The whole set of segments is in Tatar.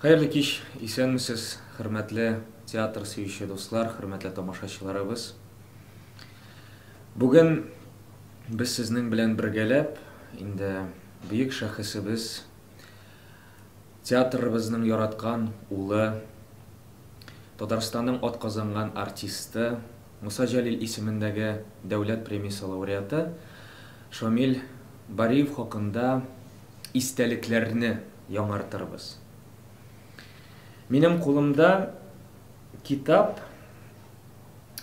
Хәерле кич, исәнмесез, хөрмәтле театр сөюче дуслар, хөрмәтле тамашачыларыбыз. Бүген без сезнең белән бергәләп, инде бөек шәхесебез, театрыбызның яраткан улы, Татарстанның атказанган артисты, Муса Җәлил исемендәге дәүләт премиясе лауреаты Шамил Бариев хакында истәлекләрне яңартырбыз. Минем кулымда китап,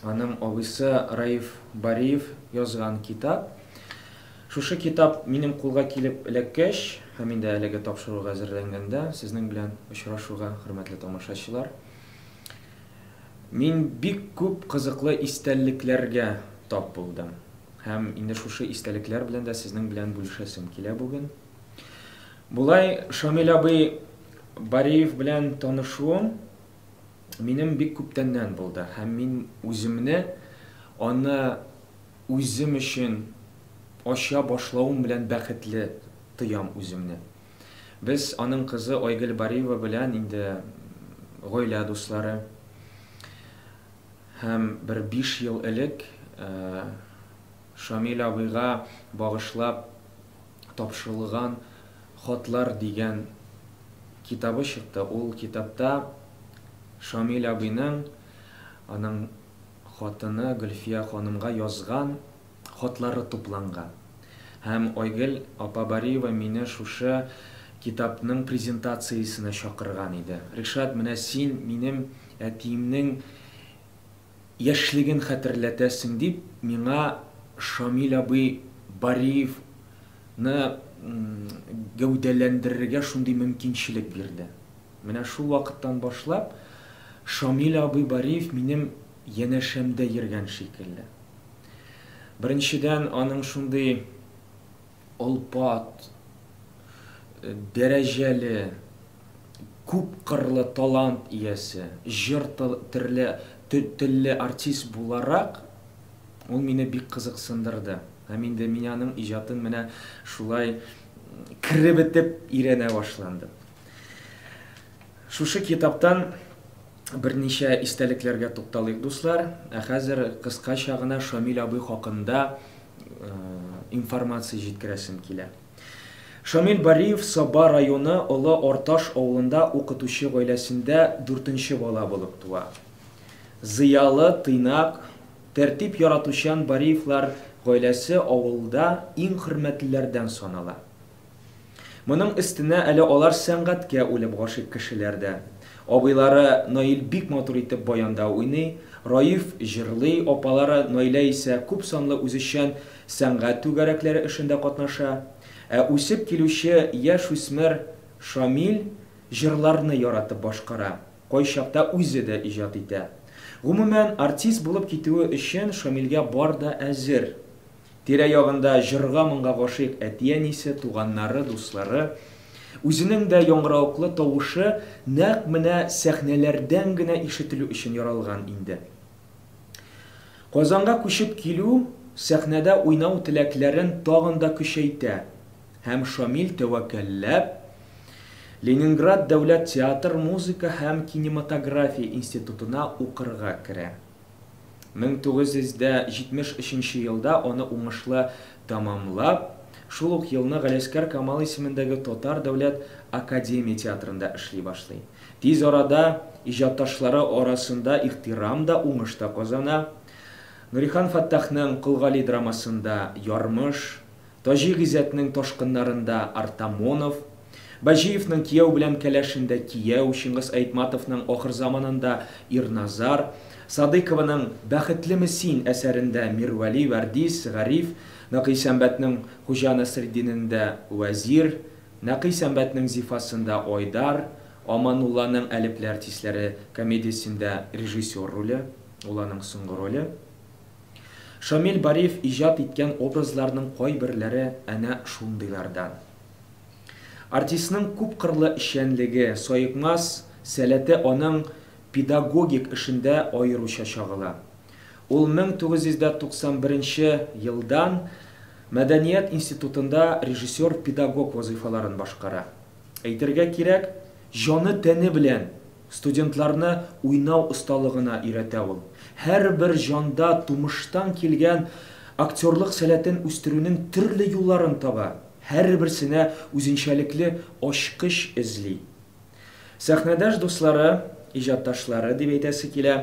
аның абыйсы Раиф Бариев язган китап. Шушы китап минем кулга килеп эләккәч, һәм инде әлеге тапшыруга әзерләнгәндә, сезнең белән очрашуга, хөрмәтле тамашачылар, мин бик күп кызыклы истәлекләргә тап булдым. Һәм инде шушы истәлекләр белән дә сезнең белән бүлешәсем килә бүген. Булай Шамил абый Бариев белән танышуым минем бик күптәннән булды. Һәм мин үземне аны үзем өчен ача башлавым белән бәхетле тоям үземне. Без аның кызы Айгөл Бариева белән инде гаилә дуслары. Һәм бер 5 ел элек Шамил абыйга багышлап тапшырылган Хатлар дигән китабы чыкты. Ул китапта Шамил абыйның аның хатыны Гөлфия ханымга язган хатлары тупланган. Һәм Айгөл апа Бариева мине шушы китапның презентациясенә чакырган иде. Ришат, менә син минем әтиемнең яшьлеген хәтерләтәсең дип, миңа Шамил абый Бариевны гәүдәләндерергә шундый мөмкинчелек бирде. Менә шул вакыттан башлап Шамил абый Бариев минем янәшәмдә йөргән шикелле. Беренчедән аның шундый алпат, дәрәҗәле, күп кырлы талант иясе, җыр телле артист буларак ул мине бик кызыксындырды. Һәм инде мин аның иҗатын менә шулай киреп итеп өйрәнә башландым. Шушы китаптан берничә истәлекләргә тукталыйк, дуслар. Хәзер кыскача гына Шамил абый хакында информация җиткерәсем килә. Шамил Бариев Саба районы Олы Орташ авылында укытучы гаиләсендә 4нче бала булып туа. Зыялы, тыйнак, тәртип яратучан Бариевлар гаиләсе авылда иң хөрмәтлеләрдән санала. Моның өстенә әле алар сәнгатькә үлеп гашык кешеләрдә. Абыйлары Наил бик матур итеп баянда уйный, Раиф җырлый, апалары Наилә исә күп санлы үзешчән сәнгать түгәрәкләре эшендә катнаша. Үсеп килүче яшь үсмер Шамил җырларны яратып башкара, кайчакта үзе дә иҗат итә. Гомумән, артист булып китүе өчен Шамилгә бар да әзер. Тирә-ягында җырга-моңга гашык әти-әнисе, туганнары, дуслары, үзенең дә яңгырауклы тавышы нәкъ менә сәхнәләрдән генә ишетелү өчен яралган инде. Казанга күчеп килү сәхнәдә уйнау теләкләрен тагын да көчәйтә. Һәм Шамил тәвәккәлләп Ленинград дәүләт театр, музыка һәм кинематография институтына укырга керә. 1973 елда аны уңышлы тамамлап, шул ук елны Галиәскәр Камал исемендәге Татар дәүләт академия театрында эшли башлый. Тиз арада иҗатташлары арасында ихтирам да, уңыш та казана. Нурихан Фаттахның Кылгали драмасында Ярмыш, Таҗи Гизәтнең Ташкыннарында Артамонов, Баҗиевның Кияү белән кәләшендә Кияү, Чингис Айтматовның Ахыр заманында Ирназар, Садыйкованың Бәхетлеме син әсәрендә Мирвали, Вәрдис, Гариф, Нақи Сәмбәтнең Хуҗа Насретдинендә Вәзир, Нақи Сәмбәтнең Зифасында Айдар, Аманулланың Әлепле артистлары комедиясендә режиссер роле, уланың соңгы роле. Шамил Бариев иҗат иткән образларның кайберләре әнә шундыйлардан. Артистның күп кырлы эшчәнлеге, сайыкмас сәләте аның педагогик эшендә аеруча чагыла. Ул 1991 елдан Мәдәният институтында режиссер-педагог вазифаларын башкара. Әйтергә кирәк, җаны тәне белән студентларны уйнау осталыгына өйрәтә ул. Һәрбер җанда тумыштан килгән актерлык сәләтен үстерүнең төрле юлларын таба. Һәрберсенә үзенчәлекле ачкыч эзли. Сәхнәдәш дуслары, иҗатташлары дип әйтәсе килә,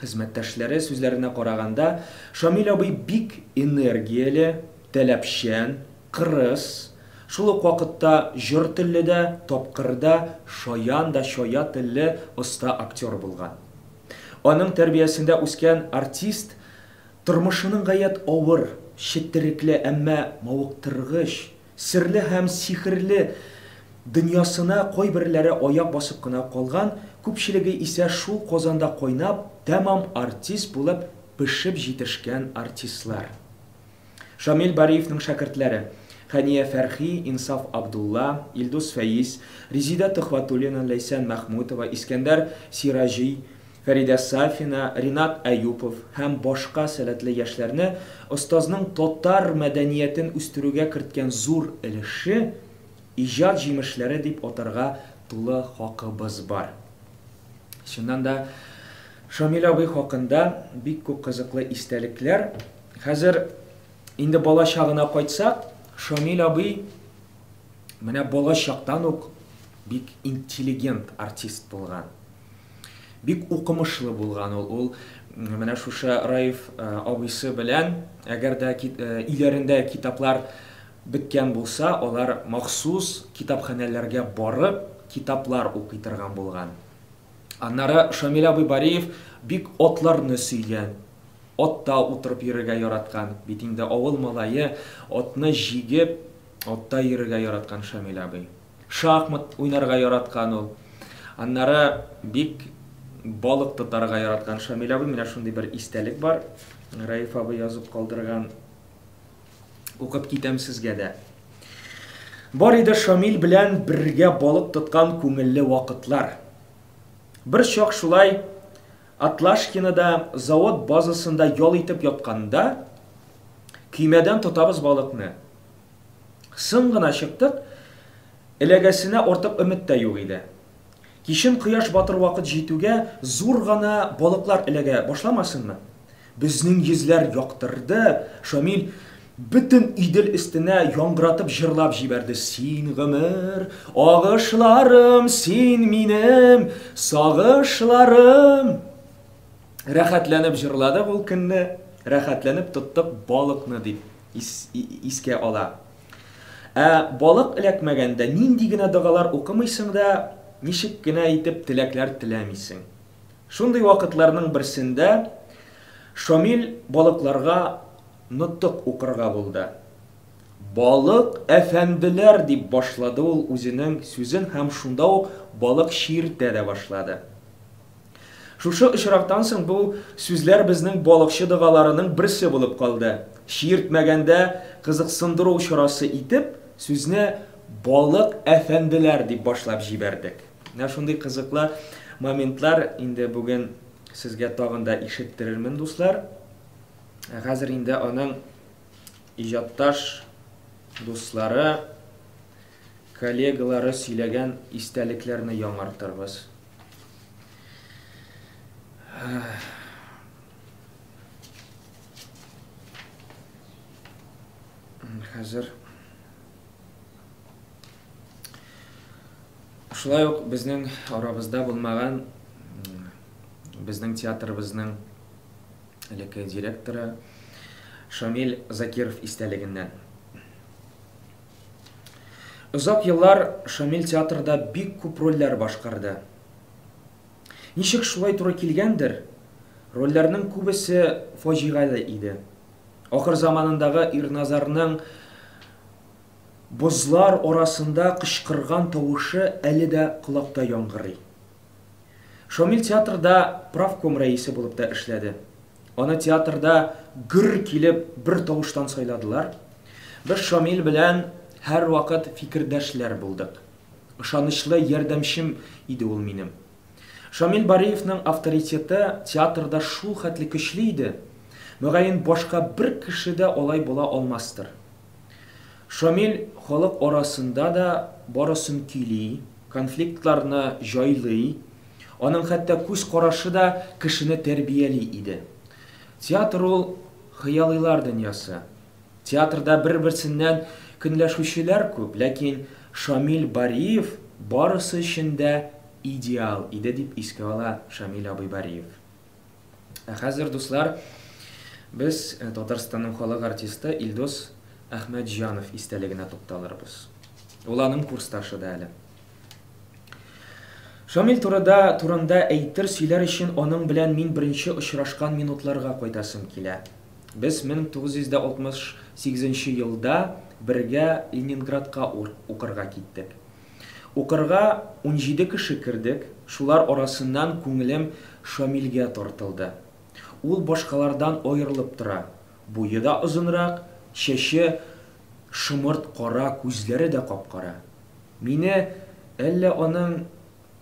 хезмәттәшләре сүзләренә караганда, Шамил абый бик энергияле, таләпчән, кырыс, шул ук вакытта җыр телле дә, тапкыр да, шаян да шая телле оста актер булган. Аның тәрбиясендә үскән артист тормышының гаять авыр, четерекле, әмма мавыктыргыч, серле һәм сихерле дөньясына кайберләре аяк басып кына калган, күпчелеге исә шул Казанда кайнап, тәмам артист булып пешеп җитешкән артистлар. Шамил Бариевның шәкертләре Хания Фәрхи, Инсаф Абдулла, Илдус Фәиз, Резида Төхвәтуллина, Ләйсән Мәхмүтова, Искәндәр Сиражи, Фәридә Сафина, Ринат Әюпов һәм башка сәләтле яшьләрне остазның татар мәдәниятен үстерүгә керткән зур өлеше иҗат җимешләре дип атарга тулы хакыбыз бар. Шуннан да Шамил абый хакында бик күп кызыклы истәлекләр. Хәзер инде бала чагына кайтсак, Шамил абый менә бала чактан ук бик интеллигент артист булган. Бик укымышлы булган ул. Менә шушы Раиф абыйсы белән, әгәр дә иләрендә китаплар беткән булса, алар махсус китапханәләргә барып, китаплар укый торган булган. Аннары Шамил абый Бариев бик атларны сөйгән. Атта утырып йөрергә яраткан. Бит инде авыл малае, атны җигеп, атта йөрергә яраткан Шамил абый. Шахмат уйнарга яраткан ул. Аннары бик балык тотарга яраткан Шамил абый. Менә шундый бер истәлек бар. Раиф абый язып калдырган. Укып китәм сезгә дә. Бар иде Шамил белән бергә балык тоткан күңелле вакытлар. Бер чак шулай Атлашкинада завод базасында ял итеп ятканда, көймәдән тотабыз балыкны. Соң гына чыктык, эләгәсенә артык өмет тә юк иде. Кичен кояш батыр вакыт җитүгә зур гына балыклар эләгә башламасынмы? Безнең йөзләр яктырды. Шамил бөтен идел өстенә яңгыратып җырлап җибәрде. Син гомер, агышларым, син минем сагышларым. Рәхәтләнеп җырлады ул көнне, рәхәтләнеп тоттык балыкны дип искә ала. Балык эләкмәгәндә нинди генә дугалар укымыйсың да, ничек кенә итеп теләкләр теләмисең. Шундый вакытларның берсендә Шамил балыкларга нутык укырга булды. Балык әфәнделәр дип башлады ул үзенең сүзен һәм шунда ук балык шиертә дә башлады. Шушы очрактан соң бу сүзләр безнең балыкчы дугаларының берсе булып калды. Шиертмәгәндә кызыксындыру чарасы итеп, сүзне балык әфәнделәр дип башлап җибәрдек. Менә шундый кызыклы моментлар инде бүген сезгә тагын да ишеттерермен, дуслар. Хәзер инде аның иҗатташ дуслары, коллегалары сөйләгән истәлекләрне яңартырбыз. Хәзер шулай ук безнең арабызда булмаган безнең театрыбызның элекке директоры Шамил Закиров истәлегеннән. Узак еллар Шамил театрда бик күп рольләр башкарды. Ничек шулай туры килгәндер, рольләрнең күбесе фаҗигале иде. Ахыр заманындагы Ирназарның бозлар арасында кычкырган тавышы әле дә колакта яңгырый. Шамил театрда правком рәисе булып та эшләде. Аны театрда гүр килеп бер тавыштан сайладылар. Без Шамил белән һәр вакыт фикердәшләр булдык. Ышанычлы ярдәмчем иде ул минем. Шамил Бариевның авторитеты театрда шул хәтле көчле иде. Мөгаен башка бер кешедә алай була алмастыр. Шамил халык арасында да барысын көйли, конфликтларны җайлый, аның хәтта күз карашы да кешене тәрбияли иде. Театр ул хыялыйлар дөньясы. Театрда бер-берсеннән көнләшүчеләр күп, ләкин Шамил Бариев барысы өчен дә идеал иде дип искә ала Шамил абый Бариев. Хәзер дуслар, без Татарстанның халык артисты Илдус Әхмәтҗанов истәлегенә тукталырбыз. Ул аның курсташы да әле. Шамил турында әйтер сөйләр өчен аның белән мин беренче очрашкан минутларга кайтасым килә. Без 1968 елда бергә Ленинградка укырга киттек. Укырга 17 кеше кирдек, шулар арасыннан күңелем Шамилгә тартылды. Ул башкалардан аерылып тора. Буе да озынрак, чәче шымырт кара, күзләре дә капкара. Мине әллә аның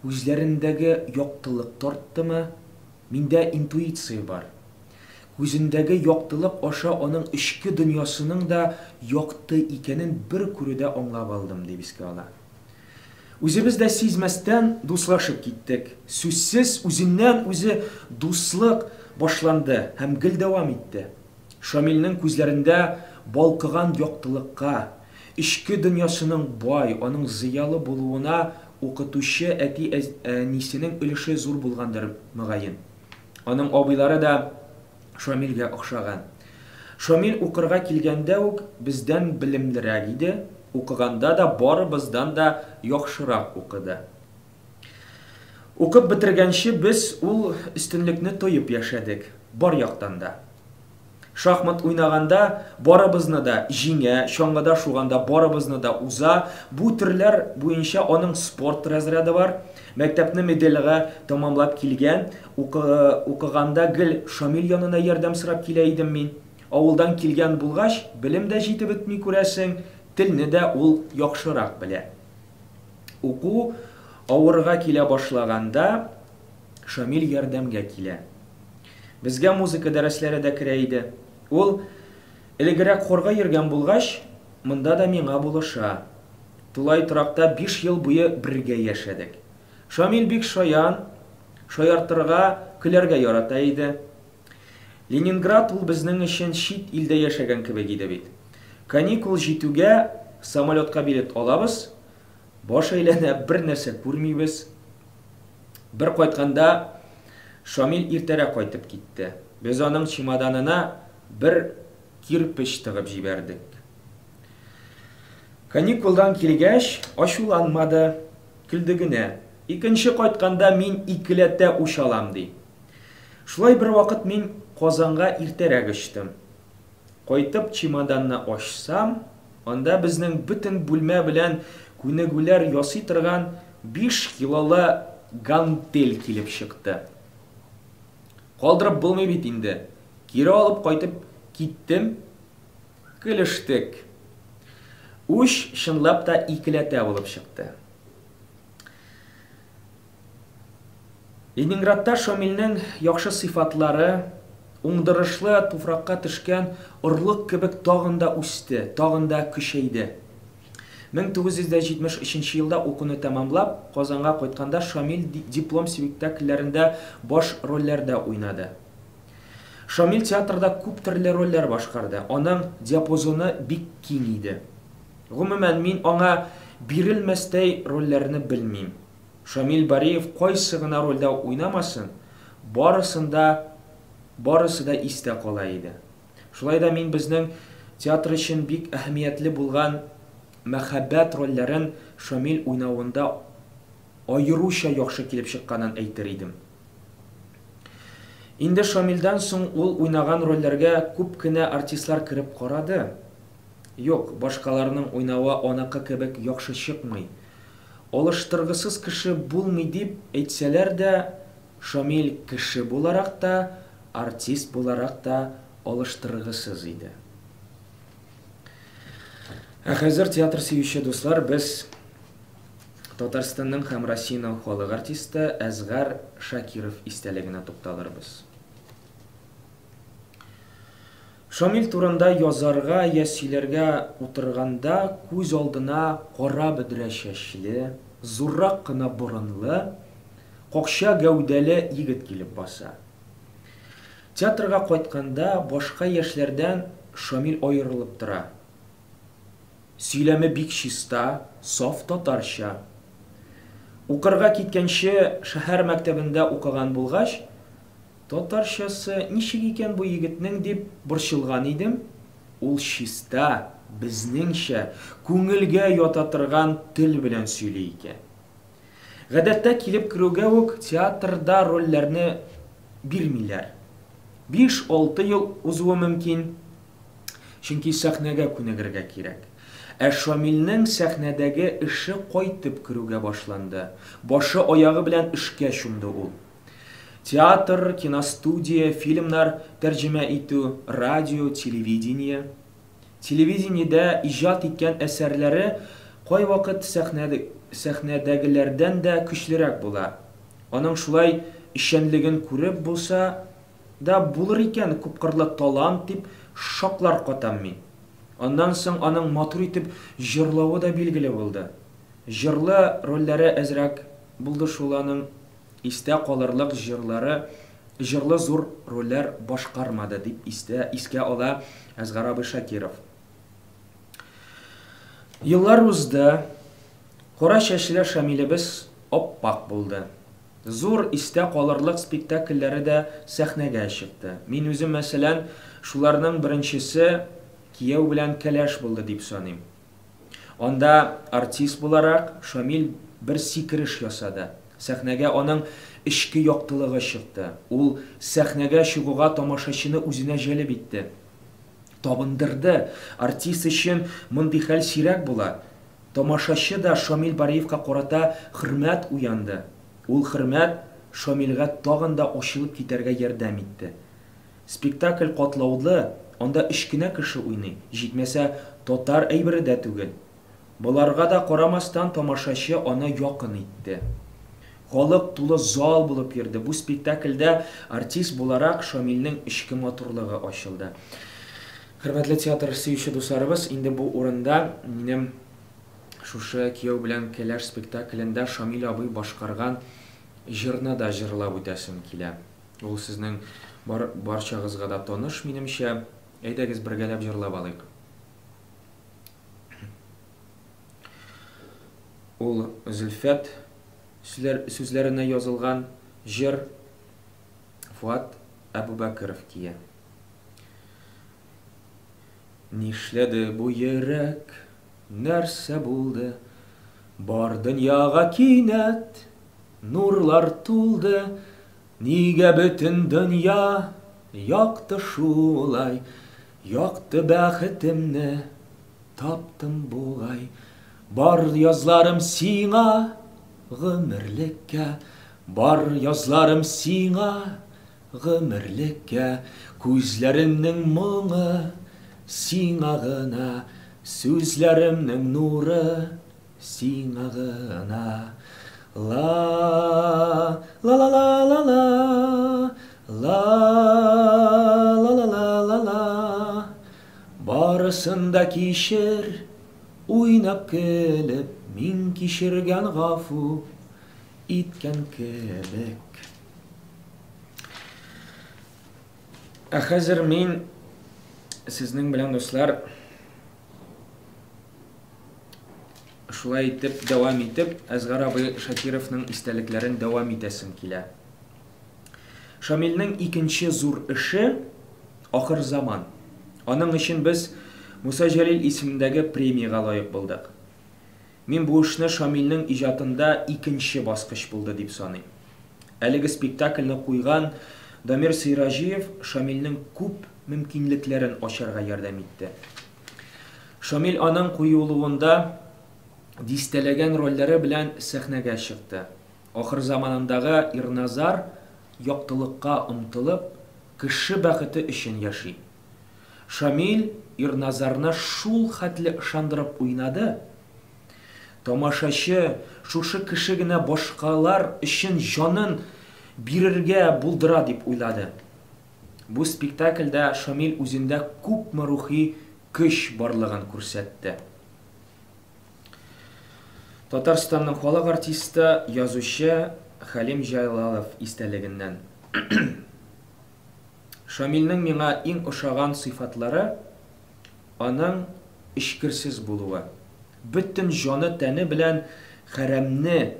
күзләрендәге яктылык тарттымы? Миндә интуиция бар. Күзендәге яктылык аша аның ичке дөньясының да якты икәнен бер күрүдә аңлап алдым дип искә ала. Үзебез дә сизмәстән дуслашып киттек. Сүзсез үзеннән-үзе дуслык башланды һәм гел дәвам итте. Шамилнең күзләрендә балкыган яктылыкка, ичке дөньясының бай, аның зыялы булуына укытучы әти-әнисенең өлеше зур булгандыр мөгаен. Аның абыйлары да Шамилгә охшаган. Шамил укырга килгәндә үк бездән белемлерәк иде, укыганда да барыбыздан да яхшырак укыды. Укып бетергәнче без ул өстенлекне тоеп яшәдек, бар яктан да. Шахмат уйнаганда барыбызны да җиңә, чаңгыда шуганда барыбызны да уза. Бу төрләр буенча аның спорт разряды бар. Мәктәпне медальгә тәмамлап килгән, укыганда гел Шамил янына ярдәм сорап килә идем мин. Авылдан килгән булгач, белем дә җитеп бетми күрәсең, телне дә ул яхшырак белә. Уку авырга килә башлаганда Шамил ярдәмгә килә. Безгә музыка дәресләре дә керә иде. Ул элегрәк хорга йөргән булгач, монда да миңа булыша. Тулай торакта 5 ел буе бергә яшәдек. Шамил бик шаян, шаяртырга, көләргә ярата иде. Ленинград ул безнең өчен чит илдә яшәгән кебек иде бит. Каникул җитүгә самолетка билет алабыз, баш әйләнә бер нәрсә күрмибез. Бер кайтканда Шамил иртәрәк кайтып китте. Без аның чемоданына бер кирпеч тыгып җибәрдек. Каникулдан килгәч, ачуланмады, көлде генә. Икенче кайтканда мин икеләтә уч алам ди. Шулай бер вакыт мин Казанга иртәрәк очтым. Кайтып чемоданны ачсам, анда безнең бөтен бүлмә белән күнегүләр ясый торган 5 килолы гантель килеп чыкты. Калдырып булмый бит инде. Кире алып кайтып киттем, көлештек. Уч чынлап та икеләтә булып чыкты. Ленинградта Шамилнең яхшы сыйфатлары, уңдырышлы туфракка төшкән орлык кебек тагын да үсте, тагын да көчәйде. 1973 елда укуны тәмамлап, Казанга кайтканда Шамил диплом спектакльләрендә баш рольләрдә уйнады. Шамил театрда күп төрле рольләр башкарды. Аның диапазоны бик киң иде. Гомумән мин аңа бирелмәстәй рольләрне белмим. Шамил Бариев кайсы гына рольдә уйнамасын, барысы да истә кала иде. Шулай да мин безнең театр өчен бик әһәмиятле булган мәхәббәт рольләрен Шамил уйнавында аеруча яхшы килеп чыкканын әйтер идем. Инде Шамилдан соң ул уйнаган рольләргә күп кенә артистлар кирип карады. Юк, башкаларның уйнавы аныкы кебек яхшы чыкмый. Алыштыргысыз кеше булмый дип әйтсәләр дә, Шамил кеше буларак та, артист буларак та алыштыргысыз иде. Хәзер театр сөюче дуслар, без Татарстанның һәм Россиянең халык артисты Әзгар Шакиров истәлегенә тукталырбыз. Шамил турында язарга, я сөйләргә утырганда күз алдына кара бөдрә чәчле, зуррак кына борынлы, кокша гәүдәле егет килеп баса. Театрга кайтканда башка яшьләрдән Шамил аерылып тора. Сөйләме бик чиста, саф татарча. Укырга киткәнче шәһәр мәктәбендә укыган булгач, татарчасы ничек икән бу егетнең дип борчылган идем. Ул чиста, безнеңчә, күңелгә ята торган тел белән сөйли икән. Гадәттә килеп керүгә үк театрда рольләрне бирмиләр. 5-6 ел узуы мөмкин, чөнки сәхнәгә күнегергә кирәк. Ә Шамилнең сәхнәдәге эше кайтып керүгә башланды. Башы аягы белән эшкә чумды ул. Театр, киностудия, фильмнар тәрҗемә итү, радио, телевидение. Телевидениедә иҗат иткән әсәрләре кайвакыт сәхнәдәгеләрдән дә көчлерәк була. Аның шулай ишәнлеген күреп булса да булыр икән күпкырлы талант дип шаклар катам мин. Аннан соң аның матур итеп җырлавы да билгеле булды. Җырлы рольләре әзрәк булды шул аның, истә калырлык җырлары, җырлы зур рольләр башкармады дип искә ала Әсгар абый Шакиров. Еллар узды, кара чәчле Шамилебез оппак булды. Зур истә калырлык спектакльләре дә сәхнәгә чыкты. Мин үзем мәсәлән, шуларның беренчесе Кияү белән кәләш булды дип саныйм. Анда артист буларак Шамил бер сикереш ясады. Сәхнәгә аның эчке яктылыгы чыкты. Ул сәхнәгә чыгуга тамашачыны үзенә җәлеп итте. Табындырды. Артист өчен мондый хәл сирәк була. Тамашачы да Шамил Бариевка карата хөрмәт уянды. Ул хөрмәт Шамилгә тагын да ачылып китәргә ярдәм итте. Спектакль катлаулы, анда өч кенә кеше уйный, җитмәсә татар әйбере дә түгел. Буларга да карамастан тамашачы аны якын итте. Халык тулы зал булып йөрде. Бу спектакльдә артист буларак Шамилнең ичке матурлыгы ачылды. Хөрмәтле театр сөюче дусларыбыз, инде бу урында минем шушы Кияү белән кәләш спектаклендә Шамил абый башкарган җырны да җырлап үтәсем килә. Ул сезнең барчагызга да таныш минемчә. Әйдәгез бергәләп җырлап алыйк. Ул Зөлфәт сүзләренә язылган җыр, Фуат Әбүбәкеров кия. Нишләде бу йөрәк, нәрсә булды? Бар дөньяга кинәт нурлар тулды. Нигә бөтен дөнья якты шулай? Якты бәхетемне таптым бугай. Бар язларым сиңа гомерлеккә, бар язларым сиңа гомерлеккә. Күзләреңнең моңы сиңа гына, сүзләремнең нуры сиңа гына. La la la la la la la la la la la la. Барысында кишер, уйнап көлеп, мин кишергән гафу иткән кебек. Хәзер мин сезнең белән дуслар шулай итеп, дәвам итеп, Әсгар абый Шакировның истәлекләрен дәвам итәсем килә. Шамилнең икенче зур эше Ахыр заман. Аның өчен без Муса Җәлил исемендәге премияга лаек булдык. Мин бу эшне Шамилнең иҗатында икенче баскыч булды дип саныйм. Әлеге спектакльне куйган Дамир Сыйражиев Шамилнең күп мөмкинлекләрен ачарга ярдәм итте. Шамил аның куюлуында дистәләгән рольләре белән сәхнәгә чыкты. Ахыр заманындагы Ирназар яктылыкка омтылып, кеше бәхете өчен яши. Шамил Ирназарны шул хәтле ышандырып уйнады. Тамашачы шушы кеше генә башкалар өчен җанын бирергә булдыра дип уйлады. Бу спектакльдә Шамил үзендә күпме рухи көч барлыгын күрсәтте. Татарстанның халык артисты, язучы Хәлим Җайлалов истәлегеннән. Шамилнең миңа иң ошаган сыйфатлары аның эчкерсез булуы. Бөтен җаны тәне белән хәрәмне,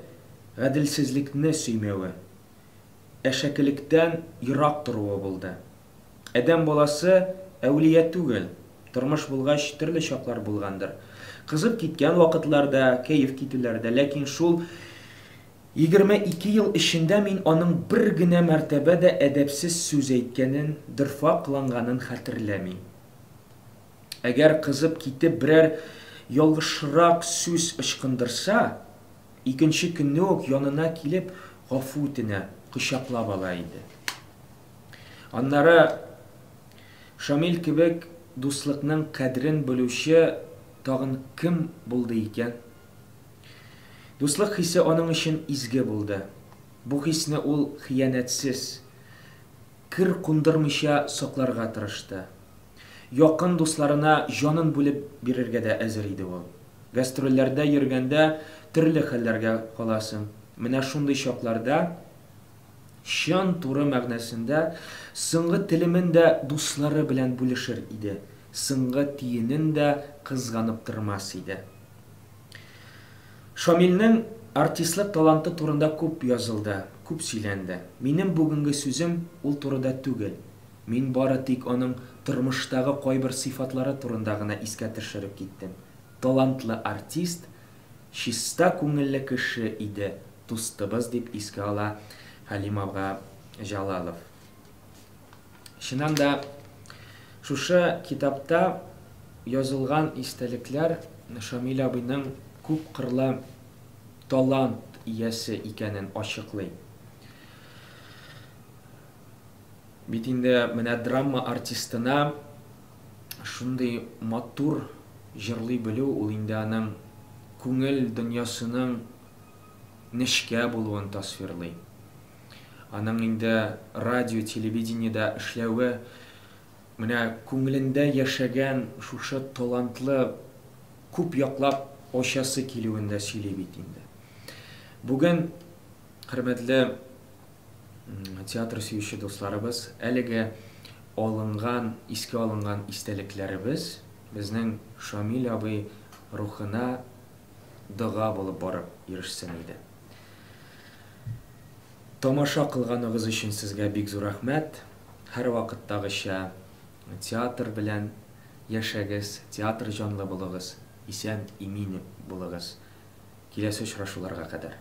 гаделсезлекне сөймәве. Әшәкелектән ерак торуы булды. Адәм баласы әүлия түгел. Тормыш булгач төрле чаклар булгандыр. Кызып киткән вакытларда, кәеф китүләрдә, ләкин шул 22 ел эчендә мин аның бер генә мәртәбәдә әдәпсез сүз әйткәнен, дөрфа кылынганын хәтерләмим. Әгәр кызып китеп берәр ялгышрак сүз ычкындырса, икенче көнне үк янына килеп гафу үтенә, кочаклап ала иде. Аннары Шамил кебек дуслыкның кадрын белүче тагын кем булды икән? Дуслык хисе аның өчен изге булды. Бу хисне ул хыянәтсез, кир кундырмыйча сакларга тырышты. Якын дусларына җанын бүлеп бирергә дә әзер иде ул. Гастрольләрдә йөргәндә төрле хәлләргә каласың. Менә шундый чакларда чын туры мәгънәсендә соңгы телемен дә дуслары белән бүлешер иде. Соңгы тиенен дә кызганып тормас иде. Шамилнең артистлык таланты турында күп язылды, күп сөйләнде. Минем бүгенге сүзем ул турыда түгел. Мин бары тик аның тормыштагы кайбер сыйфатлары турында гына искә төшереп киттем. Талантлы артист, чиста күңелле кеше иде, дустыбыз дип искә ала Хәлим ага Җалалов. Чыннан да шушы китапта язылган истәлекләр Шамил абыйның күп кырлы талант иясе икәнен ачыклый. Бит инде менә драма артистына шундый матур җырлый белү ул инде аның күңел дөньясының нечкә булуын тасвирлый. Аның инде радио, телевидениедә эшләве менә күңелендә яшәгән шушы талантлы күп яклап ачасы килүендә сөйли бит инде. Бүген хөрмәтле театр сөюче дусларыбыз, әлеге алынган, искә алынган истәлекләребез безнең Шамил абый рухына дога булып барып ирешсен иде. Тамаша кылганыгыз өчен сезгә бик зур рәхмәт. Һәр вакыттагыча театр белән яшәгез, театр җанлы булыгыз, исән, имин булыгыз. Киләсе очрашуларга кадәр.